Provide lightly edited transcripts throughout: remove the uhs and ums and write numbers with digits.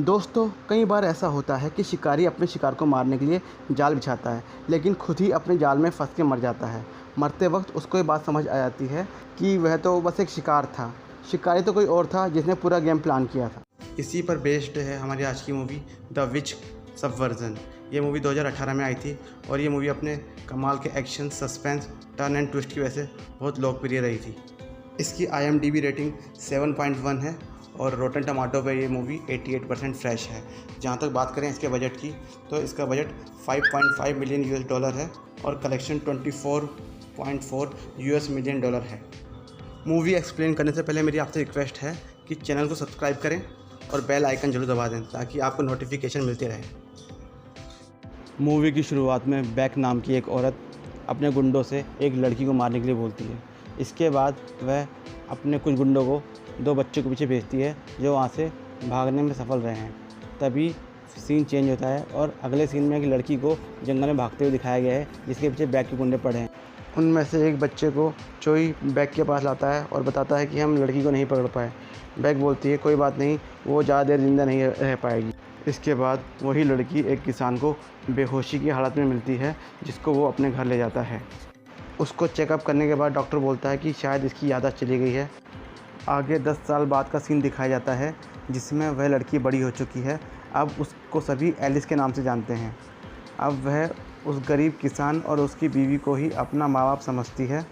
दोस्तों, कई बार ऐसा होता है कि शिकारी अपने शिकार को मारने के लिए जाल बिछाता है, लेकिन खुद ही अपने जाल में फंस के मर जाता है। मरते वक्त उसको ये बात समझ आ जाती है कि वह तो बस एक शिकार था, शिकारी तो कोई और था जिसने पूरा गेम प्लान किया था। इसी पर बेस्ड है हमारी आज की मूवी द विच सबवर्जन। ये मूवी 2018 में आई थी और ये मूवी अपने कमाल के action, suspense, turn and twist की वजह से बहुत लोकप्रिय रही थी। इसकी IMDb रेटिंग 7.1 है और रोटन टमाटो पे ये मूवी 88% फ्रेश है। जहाँ तक बात करें इसके बजट की, तो इसका बजट $5.5 मिलियन है और कलेक्शन $24.4 मिलियन है। मूवी एक्सप्लेन करने से पहले मेरी आपसे रिक्वेस्ट है कि चैनल को सब्सक्राइब करें और बेल आइकन जरूर दबा दें ताकि आपको नोटिफिकेशन मिलती रहे। मूवी की शुरुआत में बैक नाम की एक औरत अपने गुंडों से एक लड़की को मारने के लिए बोलती है। इसके बाद वह अपने कुछ गुंडों को 2 बच्चों के पीछे भेजती है जो वहाँ से भागने में सफल रहे हैं। तभी सीन चेंज होता है और अगले सीन में एक लड़की को जंगल में भागते हुए दिखाया गया है जिसके पीछे बैग के गुंडे पड़े हैं। उनमें से एक बच्चे को चोई बैग के पास लाता है और बताता है कि हम लड़की को नहीं पकड़ पाए। बैग बोलती है कोई बात नहीं, वो ज़्यादा देर जिंदा नहीं रह पाएगी। इसके बाद वही लड़की एक किसान को बेहोशी की हालत में मिलती है जिसको वो अपने घर ले जाता है। उसको चेकअप करने के बाद डॉक्टर बोलता है कि शायद इसकी याददाश्त चली गई है। आगे 10 साल बाद का सीन दिखाया जाता है जिसमें वह लड़की बड़ी हो चुकी है। अब उसको सभी एलिस के नाम से जानते हैं। अब वह उस गरीब किसान और उसकी बीवी को ही अपना माँ बाप समझती है।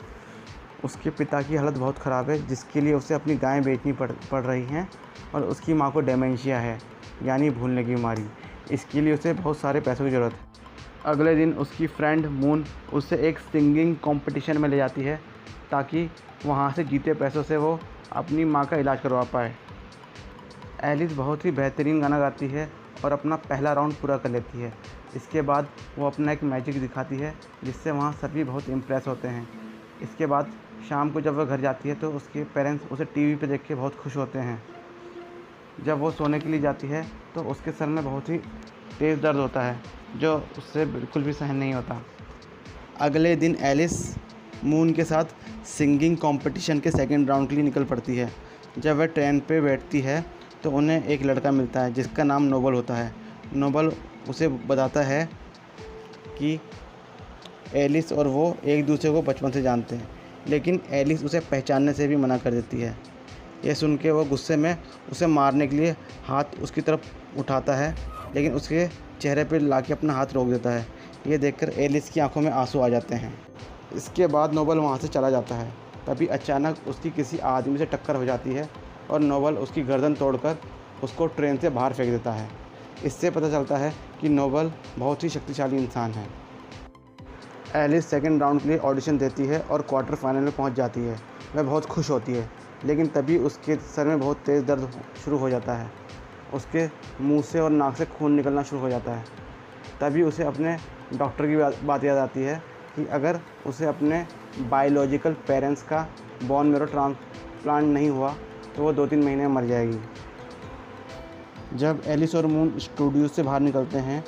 उसके पिता की हालत बहुत ख़राब है जिसके लिए उसे अपनी गायें बेचनी पड़ रही हैं और उसकी माँ को डेमेंशिया है यानी भूलने की बीमारी। इसके लिए उसे बहुत सारे पैसों की ज़रूरत है। अगले दिन उसकी फ्रेंड मून उसे एक सिंगिंग कंपटीशन में ले जाती है ताकि वहाँ से जीते पैसों से वो अपनी माँ का इलाज करवा पाए। एलिस बहुत ही बेहतरीन गाना गाती है और अपना पहला राउंड पूरा कर लेती है। इसके बाद वो अपना एक मैजिक दिखाती है जिससे वहाँ सभी बहुत इम्प्रेस होते हैं। इसके बाद शाम को जब वह घर जाती है तो उसके पेरेंट्स उसे टीवी पे देख के बहुत खुश होते हैं। जब वो सोने के लिए जाती है तो उसके सर में बहुत ही तेज़ दर्द होता है जो उससे बिल्कुल भी सहन नहीं होता। अगले दिन एलिस मून के साथ सिंगिंग कंपटीशन के सेकंड राउंड के लिए निकल पड़ती है। जब वह ट्रेन पे बैठती है तो उन्हें एक लड़का मिलता है जिसका नाम नोबल होता है। नोबल उसे बताता है कि एलिस और वो एक दूसरे को बचपन से जानते हैं, लेकिन एलिस उसे पहचानने से भी मना कर देती है। यह सुन के वो गुस्से में उसे मारने के लिए हाथ उसकी तरफ उठाता है, लेकिन उसके चेहरे पर लाके अपना हाथ रोक देता है। ये देखकर एलिस की आंखों में आंसू आ जाते हैं। इसके बाद नोबल वहाँ से चला जाता है। तभी अचानक उसकी किसी आदमी से टक्कर हो जाती है और नोबल उसकी गर्दन तोड़कर उसको ट्रेन से बाहर फेंक देता है। इससे पता चलता है कि नोबल बहुत ही शक्तिशाली इंसान है। एलिस सेकंड राउंड के लिए ऑडिशन देती है और क्वार्टर फाइनल में पहुंच जाती है। वह बहुत खुश होती है, लेकिन तभी उसके सर में बहुत तेज़ दर्द शुरू हो जाता है। उसके मुंह से और नाक से खून निकलना शुरू हो जाता है। तभी उसे अपने डॉक्टर की बात याद आती है कि अगर उसे अपने बायोलॉजिकल पेरेंट्स का बोन मैरो ट्रांसप्लांट नहीं हुआ तो वो 2-3 महीने में मर जाएगी। जब एलिस और मून स्टूडियो से बाहर निकलते हैं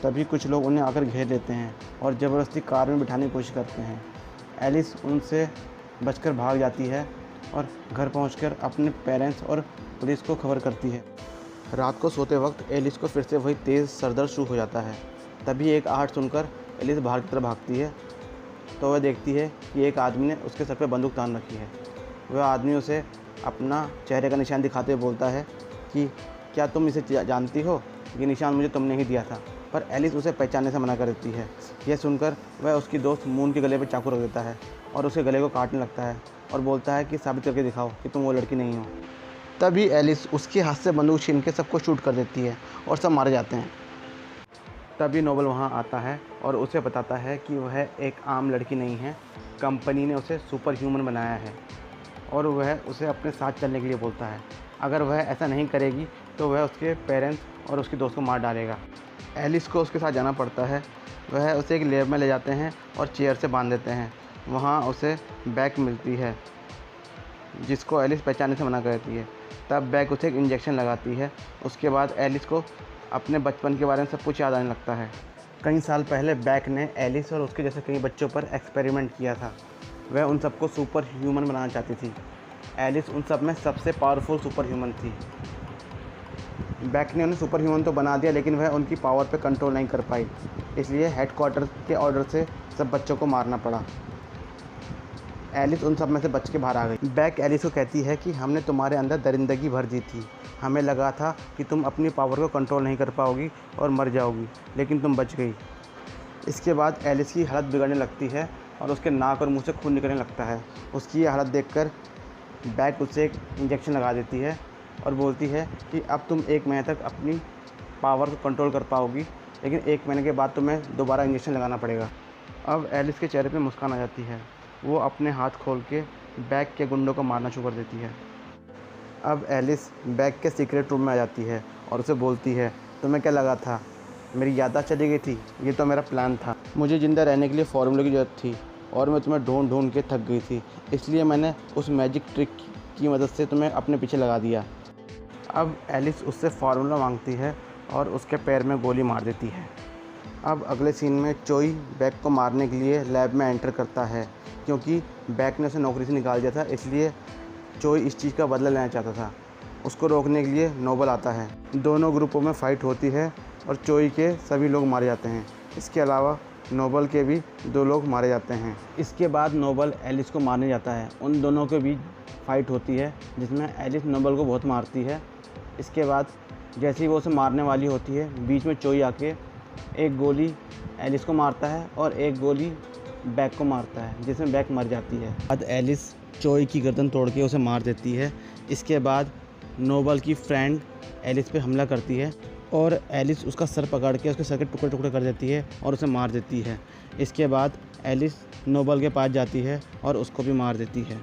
तभी कुछ लोग उन्हें आकर घेर लेते हैं और ज़बरदस्ती कार में बिठाने की कोशिश करते हैं। एलिस उनसे बचकर भाग जाती है और घर पहुंचकर अपने पेरेंट्स और पुलिस को खबर करती है। रात को सोते वक्त एलिस को फिर से वही तेज़ सरदर्द शुरू हो जाता है। तभी एक आहट सुनकर एलिस बाहर की तरफ भागती है तो वह देखती है कि एक आदमी ने उसके सर पर बंदूक तान रखी है। वह आदमी उसे अपना चेहरे का निशान दिखाते हुए बोलता है कि क्या तुम इसे जानती हो? ये निशान मुझे तुमने ही दिया था। पर एलिस उसे पहचानने से मना कर देती है। यह सुनकर वह उसकी दोस्त मून के गले पर चाकू रख देता है और उसके गले को काटने लगता है और बोलता है कि साबित करके दिखाओ कि तुम वो लड़की नहीं हो। तभी एलिस उसके हाथ से बंदूक छीन के सबको शूट कर देती है और सब मारे जाते हैं। तभी नोबल वहाँ आता है और उसे बताता है कि वह एक आम लड़की नहीं है, कंपनी ने उसे सुपर ह्यूमन बनाया है और वह उसे अपने साथ चलने के लिए बोलता है। अगर वह ऐसा नहीं करेगी तो वह उसके पेरेंट्स और उसके दोस्त को मार डालेगा। एलिस को उसके साथ जाना पड़ता है। वह उसे एक लैब में ले जाते हैं और चेयर से बांध देते हैं। वहाँ उसे बैग मिलती है जिसको एलिस पहचानने से मना करती है। तब बैग उसे एक इंजेक्शन लगाती है। उसके बाद एलिस को अपने बचपन के बारे में सब कुछ याद आने लगता है। कई साल पहले बैग ने एलिस और उसके जैसे कई बच्चों पर एक्सपेरिमेंट किया था। वह उन सबको सुपर ह्यूमन बनाना चाहती थी। एलिस उन सब में सबसे पावरफुल सुपर ह्यूमन थी। बैक ने उन्हें सुपर ह्यूमन तो बना दिया, लेकिन वह उनकी पावर पे कंट्रोल नहीं कर पाई, इसलिए हेडक्वार्टर के ऑर्डर से सब बच्चों को मारना पड़ा। एलिस उन सब में से बच के बाहर आ गई। बैक एलिस को कहती है कि हमने तुम्हारे अंदर दरिंदगी भर दी थी, हमें लगा था कि तुम अपनी पावर को कंट्रोल नहीं कर पाओगी और मर जाओगी, लेकिन तुम बच गई। इसके बाद एलिस की हालत बिगड़ने लगती है और उसके नाक और मुंह से खून निकलने लगता है। उसकी ये हालत देखकर बैक उससे एक इंजेक्शन लगा देती है और बोलती है कि अब तुम 1 महीने तक अपनी पावर को कंट्रोल कर पाओगी, लेकिन 1 महीने के बाद तुम्हें दोबारा इंजेक्शन लगाना पड़ेगा। अब एलिस के चेहरे पे मुस्कान आ जाती है। वो अपने हाथ खोल के बैक के गुंडों को मारना शुरू कर देती है। अब एलिस बैक के सीक्रेट रूम में आ जाती है और उसे बोलती है, तुम्हें क्या लगा था मेरी याददाश्त चली गई थी? ये तो मेरा प्लान था। मुझे ज़िंदा रहने के लिए फार्मूले की ज़रूरत थी और मैं तुम्हें ढूंढ ढूंढ के थक गई थी, इसलिए मैंने उस मैजिक ट्रिक की मदद से तुम्हें अपने पीछे लगा दिया। अब एलिस उससे फार्मूला मांगती है और उसके पैर में गोली मार देती है। अब अगले सीन में चोई बैक को मारने के लिए लैब में एंटर करता है, क्योंकि बैक ने उसे नौकरी से निकाल दिया था, इसलिए चोई इस चीज़ का बदला लेना चाहता था। उसको रोकने के लिए नोबल आता है। दोनों ग्रुपों में फ़ाइट होती है और चोई के सभी लोग मारे जाते हैं। इसके अलावा नोबल के भी 2 लोग मारे जाते हैं। इसके बाद नोबल एलिस को मारने जाता है। उन दोनों के बीच फ़ाइट होती है जिसमें एलिस नोबल को बहुत मारती है। इसके बाद जैसे ही वो उसे मारने वाली होती है, बीच में चोई आके एक गोली एलिस को मारता है और एक गोली बैक को मारता है, जिसमें बैक मर जाती है। बाद एलिस चोई की गर्दन तोड़ के उसे मार देती है। इसके बाद नोबल की फ्रेंड एलिस पे हमला करती है और एलिस उसका सर पकड़ के उसके सर के टुकड़े टुकड़े कर देती है और उसे मार देती है। इसके बाद एलिस नोबल के पास जाती है और उसको भी मार देती है।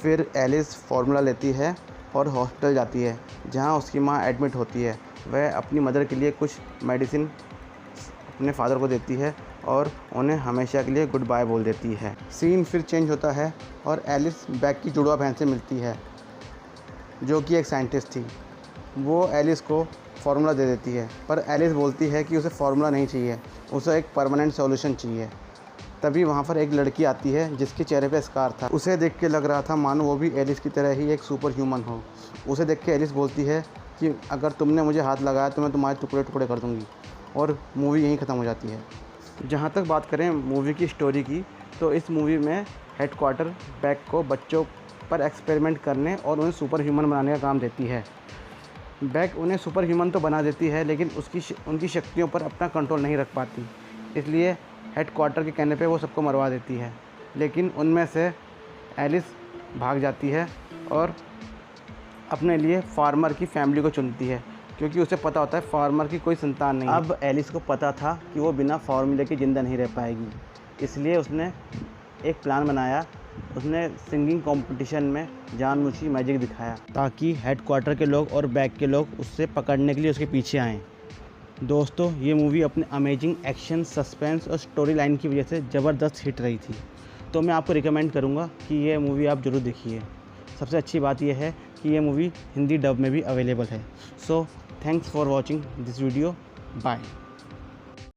फिर एलिस फार्मूला लेती है और हॉस्पिटल जाती है, जहां उसकी मां एडमिट होती है। वह अपनी मदर के लिए कुछ मेडिसिन अपने फादर को देती है और उन्हें हमेशा के लिए गुड बाय बोल देती है। सीन फिर चेंज होता है और एलिस बैक की जुड़वा बहन से मिलती है, जो कि एक साइंटिस्ट थी। वो एलिस को फार्मूला दे देती है, पर एलिस बोलती है कि उसे फार्मूला नहीं चाहिए, उसे एक परमानेंट सॉल्यूशन चाहिए। तभी वहाँ पर एक लड़की आती है जिसके चेहरे पे स्कार था। उसे देख के लग रहा था मानो वो भी एलिस की तरह ही एक सुपर ह्यूमन हो। उसे देख के एलिस बोलती है कि अगर तुमने मुझे हाथ लगाया तो मैं तुम्हारे टुकड़े टुकड़े कर दूँगी, और मूवी यहीं ख़त्म हो जाती है। जहाँ तक बात करें मूवी की स्टोरी की, तो इस मूवी में हेडक्वार्टर बैक को बच्चों पर एक्सपेरिमेंट करने और उन्हें सुपर ह्यूमन बनाने का काम देती है। बैक उन्हें सुपर ह्यूमन तो बना देती है, लेकिन उनकी शक्तियों पर अपना कंट्रोल नहीं रख पाती, इसलिए हेडक्वार्टर के कहने पे वो सबको मरवा देती है। लेकिन उनमें से एलिस भाग जाती है और अपने लिए फार्मर की फैमिली को चुनती है, क्योंकि उसे पता होता है फार्मर की कोई संतान नहीं है। अब एलिस को पता था कि वो बिना फार्मूले के ज़िंदा नहीं रह पाएगी, इसलिए उसने एक प्लान बनाया। उसने सिंगिंग कंपटीशन में जानबूझ मैजिक दिखाया ताकि हेडक्वार्टर के लोग और बैक के लोग उससे पकड़ने के लिए उसके पीछे आएँ। दोस्तों, ये मूवी अपने अमेजिंग एक्शन, सस्पेंस और स्टोरी लाइन की वजह से ज़बरदस्त हिट रही थी, तो मैं आपको रिकमेंड करूँगा कि ये मूवी आप ज़रूर देखिए। सबसे अच्छी बात यह है कि ये मूवी हिंदी डब में भी अवेलेबल है। So thanks for watching this video. Bye.